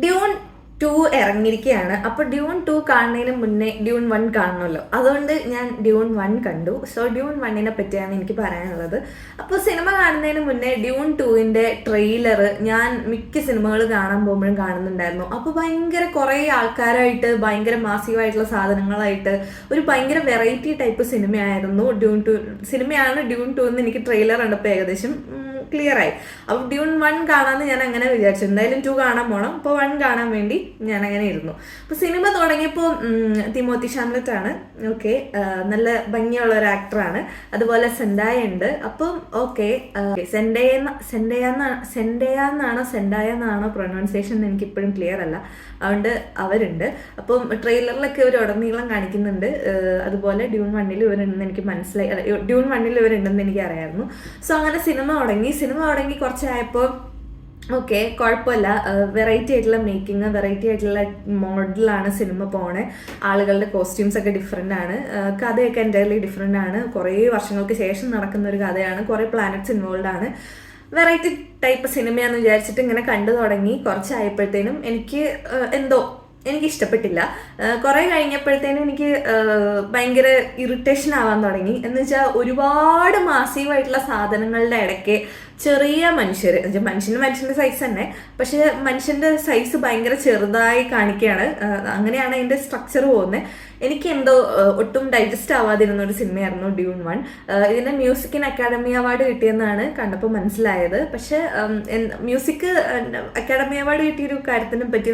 Dune 2 ഇറങ്ങിയിരിക്കുകയാണ്. അപ്പോൾ Dune 2 കാണുന്നതിന് മുന്നേ ഡ്യൂൺ 1 കാണണമല്ലോ. അതുകൊണ്ട് ഞാൻ ഡ്യൂൺ 1 കണ്ടു. സോ ഡ്യൂൺ 1നെ പറ്റിയാണ് എനിക്ക് പറയാനുള്ളത്. അപ്പോൾ സിനിമ കാണുന്നതിന് മുന്നേ ഡ്യൂൺ 2ന്റെ ട്രെയിലർ ഞാൻ മിക്ക സിനിമകൾ കാണാൻ പോകുമ്പോഴും കാണുന്നുണ്ടായിരുന്നു. അപ്പോൾ ഭയങ്കര കുറേ ആൾക്കാരായിട്ട് ഭയങ്കര മാസീവായിട്ടുള്ള സാധനങ്ങളായിട്ട് ഒരു ഭയങ്കര വെറൈറ്റി ടൈപ്പ് സിനിമയായിരുന്നു ഡ്യൂൺ 2. സിനിമയാണ് ഡ്യൂൺ 2 എന്ന് എനിക്ക് ട്രെയിലർ കണ്ടപ്പോൾ ഏകദേശം ക്ലിയർ ആയി. അപ്പോൾ ഡ്യൂൺ 1 കാണാമെന്ന് ഞാൻ അങ്ങനെ വിചാരിച്ചു. എന്തായാലും 2 കാണാൻ പോകണം. അപ്പോൾ 1 കാണാൻ വേണ്ടി ഞാൻ അങ്ങനെ ഇരുന്നു. അപ്പോൾ സിനിമ തുടങ്ങിയപ്പോൾ തിമോത്തി ഷാംലെറ്റ് ആണ്. ഓക്കെ, നല്ല ഭംഗിയുള്ള ഒരു ആക്ടറാണ്. അതുപോലെ സെൻഡായ ഉണ്ട്. അപ്പം ഓക്കെ, സെൻഡായ എന്നാണോ പ്രൊനൗൺസിയേഷൻ എന്ന് എനിക്ക് ഇപ്പോഴും ക്ലിയർ അല്ല. അതുകൊണ്ട് അവരുണ്ട്. അപ്പം ട്രെയിലറിലൊക്കെ ഇവർ ഉടനീളം കാണിക്കുന്നുണ്ട്. അതുപോലെ ഡ്യൂൺ 1ൽ ഇവരുണ്ടെന്ന് എനിക്ക് മനസ്സിലായി. ഡ്യൂൺ 1ൽ ഇവരുണ്ടെന്ന് എനിക്ക് അറിയായിരുന്നു. സോ അങ്ങനെ സിനിമ തുടങ്ങി കുറച്ചായപ്പോൾ ഓക്കെ, കുഴപ്പമില്ല. വെറൈറ്റി ആയിട്ടുള്ള മേക്കിംഗ്, വെറൈറ്റി ആയിട്ടുള്ള മോഡലാണ് സിനിമ പോണേ. ആളുകളുടെ കോസ്റ്റ്യൂംസ് ഒക്കെ ഡിഫറെൻ്റ് ആണ്. കഥയൊക്കെ എൻ്റയർലി ഡിഫറെൻ്റ് ആണ്. കുറേ വർഷങ്ങൾക്ക് ശേഷം നടക്കുന്ന ഒരു കഥയാണ്. കുറേ പ്ലാനറ്റ്സ് ഇൻവോൾവ് ആണ്. വെറൈറ്റി ടൈപ്പ് സിനിമയാന്ന് വിചാരിച്ചിട്ട് ഇങ്ങനെ കണ്ടു തുടങ്ങി. കുറച്ചായപ്പോഴത്തേനും എനിക്ക് ഇഷ്ടപ്പെട്ടില്ല. കുറേ കഴിഞ്ഞപ്പോഴത്തേനും എനിക്ക് ഭയങ്കര ഇറിറ്റേഷൻ ആവാൻ തുടങ്ങി. എന്ന് വെച്ചാൽ ഒരുപാട് മാസീവായിട്ടുള്ള സാധനങ്ങളുടെ ഇടയ്ക്ക് ചെറിയ മനുഷ്യൻ്റെ സൈസ് തന്നെ, പക്ഷെ മനുഷ്യൻ്റെ സൈസ് ഭയങ്കര ചെറുതായി കാണിക്കുകയാണ്. അങ്ങനെയാണ് അതിൻ്റെ സ്ട്രക്ചർ പോകുന്നത്. എനിക്ക് ഒട്ടും ഡൈജസ്റ്റ് ആവാതിരുന്ന ഒരു സിനിമയായിരുന്നു ഡ്യൂൺ 1. ഇതിന് മ്യൂസിക്കിന് അക്കാഡമി അവാർഡ് കിട്ടിയെന്നാണ് കണ്ടപ്പോൾ മനസ്സിലായത്. പക്ഷെ മ്യൂസിക് അക്കാഡമി അവാർഡ് കിട്ടിയൊരു കാര്യത്തിനെ പറ്റി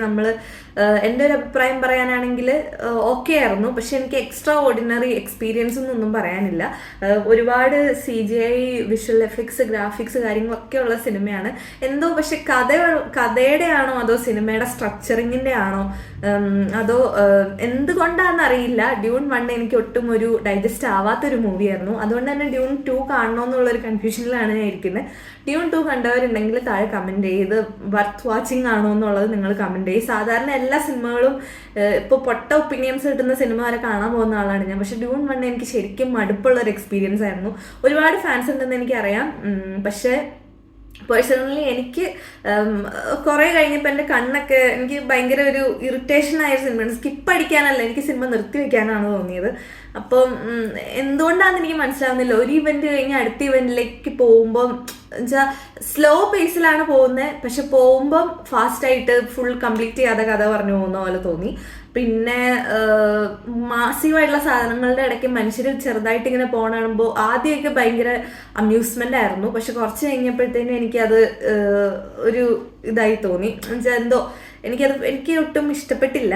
എൻ്റെ ഒരു അഭിപ്രായം പറയാനാണെങ്കിൽ ഓക്കെ ആയിരുന്നു. പക്ഷെ എനിക്ക് എക്സ്ട്രാ ഓർഡിനറി എക്സ്പീരിയൻസ് ഒന്നും പറയാനില്ല. ഒരുപാട് CGI, വിഷ്വൽ എഫക്ട്സ്, ഗ്രാഫിക്സ് കാര്യങ്ങളൊക്കെ ഉള്ള സിനിമയാണ്. പക്ഷെ കഥയുടെ ആണോ അതോ സിനിമയുടെ സ്ട്രക്ചറിങ്ങിൻ്റെ ആണോ അതോ എന്തുകൊണ്ടാണെന്നറിയില്ല, ഡ്യൂൺ 1 എനിക്ക് ഒട്ടും ഒരു ഡൈജസ്റ്റ് ആവാത്തൊരു മൂവിയായിരുന്നു. അതുകൊണ്ട് തന്നെ ഡ്യൂൺ 2 കാണണമെന്നുള്ളൊരു കൺഫ്യൂഷനിലാണ് ഞാൻ ഇരിക്കുന്നത്. ഡ്യൂൺ 2 കണ്ടവരുണ്ടെങ്കിൽ താഴെ കമൻറ്റ് ചെയ്ത് വർത്ത് വാച്ചിങ് ആണോ എന്നുള്ളത് നിങ്ങൾ കമൻറ്റ് ചെയ്യും. സാധാരണ എല്ലാ സിനിമകളും ഇപ്പോൾ പൊട്ട ഒപ്പീനിയൻസ് കിട്ടുന്ന സിനിമ വരെ കാണാൻ പോകുന്ന ആളാണ് ഞാൻ. പക്ഷെ ഡ്യൂൺ 1 എനിക്ക് ശരിക്കും മടുപ്പുള്ളൊരു എക്സ്പീരിയൻസ് ആയിരുന്നു. ഒരുപാട് ഫാൻസ് ഉണ്ടെന്ന് എനിക്കറിയാം. പക്ഷേ പേഴ്സണലി എനിക്ക് കുറേ കഴിഞ്ഞപ്പോൾ എൻ്റെ കണ്ണൊക്കെ എനിക്ക് ഭയങ്കര ഒരു ഇറിറ്റേഷൻ ആയ സിനിമയാണ്. സ്കിപ്പ് അടിക്കാനല്ല, എനിക്ക് സിനിമ നിർത്തി വെക്കാനാണ് തോന്നിയത്. അപ്പം എന്തുകൊണ്ടാണെന്ന് എനിക്ക് മനസ്സിലാവുന്നില്ല. ഒരു ഇവൻറ്റ് കഴിഞ്ഞ് അടുത്ത ഇവൻറ്റിലേക്ക് പോകുമ്പം എന്നുവെച്ചാൽ സ്ലോ പേസിലാണ് പോകുന്നത്. പക്ഷെ പോകുമ്പം ഫാസ്റ്റായിട്ട് ഫുൾ കംപ്ലീറ്റ് ചെയ്യാതെ കഥ പറഞ്ഞു പോകുന്ന പോലെ തോന്നി. പിന്നെ മാസീവായിട്ടുള്ള സാധനങ്ങളുടെ ഇടയ്ക്ക് മനുഷ്യർ ചെറുതായിട്ട് ഇങ്ങനെ കാണുമ്പോൾ ആദ്യമൊക്കെ ഭയങ്കര അമ്യൂസ്മെൻ്റ് ആയിരുന്നു. പക്ഷെ കുറച്ച് കഴിഞ്ഞപ്പോഴത്തേനും എനിക്കത് ഒരു ഇതായി തോന്നി. എന്നുവെച്ചാൽ എനിക്ക് ഒട്ടും ഇഷ്ടപ്പെട്ടില്ല.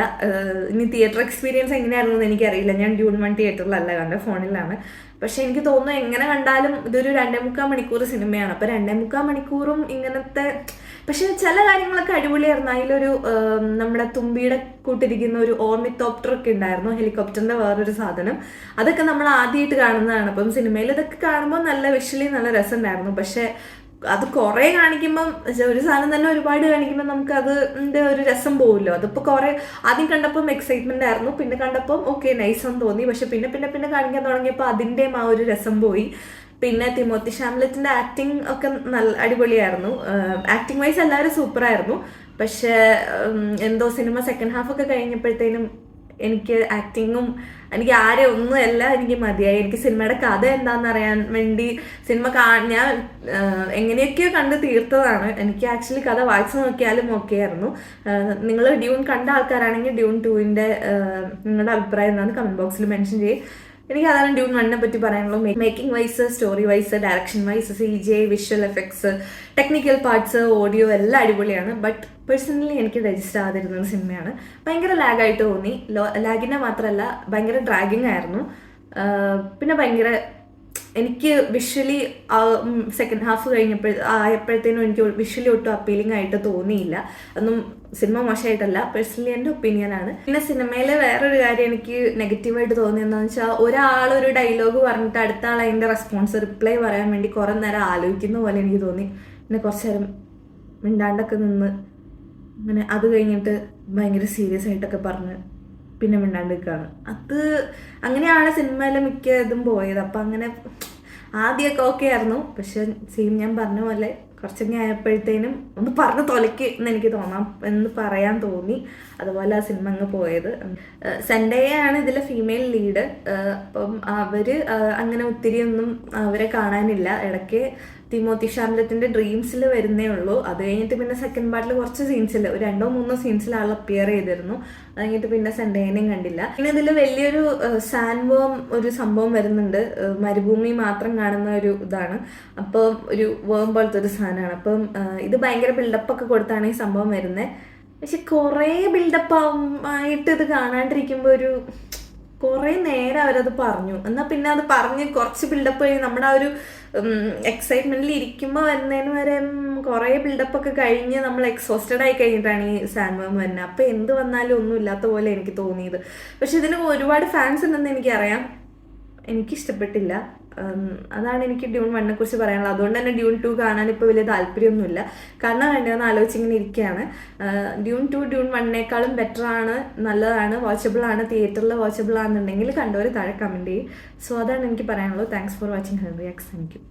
ഇനി തിയേറ്റർ എക്സ്പീരിയൻസ് എങ്ങനെയായിരുന്നു എന്ന് എനിക്കറിയില്ല. ഞാൻ ഡ്യൂൺ 1 തിയേറ്ററിലല്ല കണ്ടത്, ഫോണിലാണ്. പക്ഷെ എനിക്ക് തോന്നുന്നു എങ്ങനെ കണ്ടാലും ഇതൊരു 2.25 മണിക്കൂർ സിനിമയാണ്. അപ്പോൾ 2.25 മണിക്കൂറും ഇങ്ങനത്തെ, പക്ഷെ ചില കാര്യങ്ങളൊക്കെ അടിപൊളിയായിരുന്നു. അതിലൊരു നമ്മുടെ തുമ്പിയുടെ കൂട്ടിരിക്കുന്ന ഒരു ഓർണിത്തോപ്റ്റർ ഒക്കെ ഉണ്ടായിരുന്നു, ഹെലികോപ്റ്ററിന്റെ വേറൊരു സാധനം. അതൊക്കെ നമ്മൾ ആദ്യമായിട്ട് കാണുന്നതാണ്. അപ്പം സിനിമയിൽ ഇതൊക്കെ കാണുമ്പോൾ നല്ല വിഷ്വലി നല്ല രസമുണ്ടായിരുന്നു. പക്ഷെ അത് കുറേ കാണിക്കുമ്പം, ഒരു സാധനം തന്നെ ഒരുപാട് കാണിക്കുമ്പോൾ നമുക്ക് അതിൻ്റെ ഒരു രസം പോവില്ലോ. അതിപ്പോൾ കുറേ ആദ്യം കണ്ടപ്പം എക്സൈറ്റ്മെൻ്റ് ആയിരുന്നു, പിന്നെ കണ്ടപ്പം ഓക്കെ നൈസ് എന്ന് തോന്നി. പക്ഷെ പിന്നെ കാണിക്കാൻ തുടങ്ങിയപ്പോൾ അതിൻ്റെയും ആ ഒരു രസം പോയി. പിന്നെ തിമോത്തി ഷാംലെറ്റിൻ്റെ ആക്ടിങ് ഒക്കെ നല്ല അടിപൊളിയായിരുന്നു. ആക്ടിങ് വൈസ് എല്ലാവരും സൂപ്പറായിരുന്നു. പക്ഷേ സിനിമ സെക്കൻഡ് ഹാഫ് ഒക്കെ കഴിഞ്ഞപ്പോഴത്തേനും എനിക്ക് ആക്ടിങ്ങും എനിക്ക് ഒന്നുമല്ല എനിക്ക് മതിയായി. എനിക്ക് സിനിമയുടെ കഥ എന്താണെന്ന് അറിയാൻ വേണ്ടി ഞാൻ എങ്ങനെയൊക്കെയോ കണ്ട് തീർത്തതാണ്. എനിക്ക് ആക്ച്വലി കഥ വായിച്ചു നോക്കിയാലും ഓക്കെ ആയിരുന്നു. നിങ്ങൾ ഡ്യൂൺ കണ്ട ആൾക്കാരാണെങ്കിൽ ഡ്യൂൺ 2ൻ്റെ നിങ്ങളുടെ അഭിപ്രായം എന്താണ് കമൻറ്റ് ബോക്സിൽ മെൻഷൻ ചെയ്യും. എനിക്ക് അതാണ് ഡ്യൂൺ 1നെ പറ്റി പറയാനുള്ളൂ. Making wise, story wise, direction vice, CGI, visual effects, technical parts, audio എല്ലാം അടിപൊളിയാണ്. ബട്ട് പേഴ്സണലി എനിക്ക് രജിസ്റ്റർ ആകാതിരുന്ന സിനിമയാണ്. ഭയങ്കര ലാഗായിട്ട് തോന്നി. ലാഗിനെ മാത്രമല്ല ഭയങ്കര ഡ്രാഗിങ് ആയിരുന്നു. പിന്നെ ഭയങ്കര എനിക്ക് വിഷ്വലി സെക്കൻഡ് ഹാഫ് ആയപ്പോഴത്തേനും എനിക്ക് വിഷ്വലി ഒട്ടും അപ്പീലിംഗ് ആയിട്ട് തോന്നിയില്ല. ഒന്നും സിനിമ മോശമായിട്ടല്ല, പേഴ്സണലി എൻ്റെ ഒപ്പീനിയനാണ്. പിന്നെ സിനിമയിലെ വേറൊരു കാര്യം എനിക്ക് നെഗറ്റീവായിട്ട് തോന്നിയെന്ന് വെച്ചാൽ, ഒരാളൊരു ഡയലോഗ് പറഞ്ഞിട്ട് അടുത്ത ആൾ അതിൻ്റെ റിപ്ലൈ പറയാൻ വേണ്ടി കുറേ നേരം ആലോചിക്കുന്ന പോലെ എനിക്ക് തോന്നി. പിന്നെ കുറച്ച് നേരം മിണ്ടാണ്ടൊക്കെ നിന്ന് അങ്ങനെ അത് കഴിഞ്ഞിട്ട് ഭയങ്കര സീരിയസ് ആയിട്ടൊക്കെ പറഞ്ഞ് പിന്നെ മിണ്ടാണ്ട് നിൽക്കുകയാണ്. അങ്ങനെയാണ് സിനിമയിലെ മിക്ക ഇതും പോയത്. അപ്പം അങ്ങനെ ആദ്യമൊക്കെ ഓക്കെ ആയിരുന്നു. പക്ഷെ ഞാൻ പറഞ്ഞ പോലെ കുറച്ചൊക്കെ ആയപ്പോഴത്തേനും ഒന്ന് പറഞ്ഞ് തൊലയ്ക്ക് എന്ന് എനിക്ക് തോന്നാം എന്ന് പറയാൻ തോന്നി. അതുപോലെ ആ സിനിമ അങ്ങ് പോയത്. സെൻഡയാണ് ഇതിലെ ഫീമെയിൽ ലീഡ്. അപ്പം അവർ അങ്ങനെ ഒത്തിരി ഒന്നും അവരെ കാണാനില്ല. ഇടയ്ക്ക് തിമോത്തി ഷാംലറ്റിൻ്റെ ഡ്രീംസിൽ വരുന്നേ ഉള്ളൂ. അത് കഴിഞ്ഞിട്ട് പിന്നെ സെക്കൻഡ് പാർട്ടിൽ കുറച്ച് സീൻസിൽ ഒരു 2-3 സീൻസിൽ ആൾ അപ്പിയർ ചെയ്തിരുന്നു. അത് കഴിഞ്ഞിട്ട് പിന്നെ സെൻഡേനെയും കണ്ടില്ല. പിന്നെ ഇതിൽ വലിയൊരു സാൻഡ്വോം ഒരു സംഭവം വരുന്നുണ്ട്. മരുഭൂമി മാത്രം കാണുന്ന ഒരു ഇതാണ്. അപ്പം ഒരു വേം പോലത്തെ ഒരു സാധനമാണ്. അപ്പം ഇത് ഭയങ്കര ബിൽഡപ്പൊക്കെ കൊടുത്താണ് ഈ സംഭവം വരുന്നത്. പക്ഷെ കുറേ ബിൽഡപ്പ് ആയിട്ട് ഇത് കാണാണ്ടിരിക്കുമ്പോൾ ഒരു കുറേ നേരം അവരത് പറഞ്ഞു. എന്നാൽ പിന്നെ അത് പറഞ്ഞ് കുറച്ച് ബിൽഡപ്പ് കഴിഞ്ഞ് നമ്മുടെ ആ ഒരു എക്സൈറ്റ്മെന്റിൽ ഇരിക്കുമ്പോൾ വരുന്നതിന് വരെ കുറേ ബിൽഡപ്പൊക്കെ കഴിഞ്ഞ് നമ്മൾ എക്സോസ്റ്റഡ് ആയി കഴിഞ്ഞിട്ടാണ് ഈ സാൻഡ്വോം വരുന്നത്. അപ്പോൾ എന്ത് വന്നാലും ഒന്നും ഇല്ലാത്ത പോലെ എനിക്ക് തോന്നിയത്. പക്ഷെ ഇതിന് ഒരുപാട് ഫാൻസ് ഉണ്ടെന്ന് എനിക്കറിയാം. എനിക്കിഷ്ടപ്പെട്ടില്ല. അതാണ് എനിക്ക് ഡ്യൂൺ 1 കുറിച്ച് പറയാനുള്ളത്. അതുകൊണ്ട് തന്നെ ഡ്യൂൺ 2 കാണാൻ ഇപ്പോൾ വലിയ താല്പര്യമൊന്നുമില്ല. കാരണം വേണ്ടതെന്ന് ആലോചിച്ചിങ്ങനെ ഇരിക്കുകയാണ്. ഡ്യൂൺ 2 ഡ്യൂൺ 1-നേക്കാളും ബെറ്ററാണ്, നല്ലതാണ്, വാച്ചബിളാണ്, തിയേറ്ററിൽ വാച്ചബിൾ ആണെന്നുണ്ടെങ്കിൽ കണ്ടവർ താഴെ കമൻറ്റ് ചെയ്യും. സോ അതാണ് എനിക്ക് പറയാനുള്ളത്. Thanks for watching Henry X. Thank you.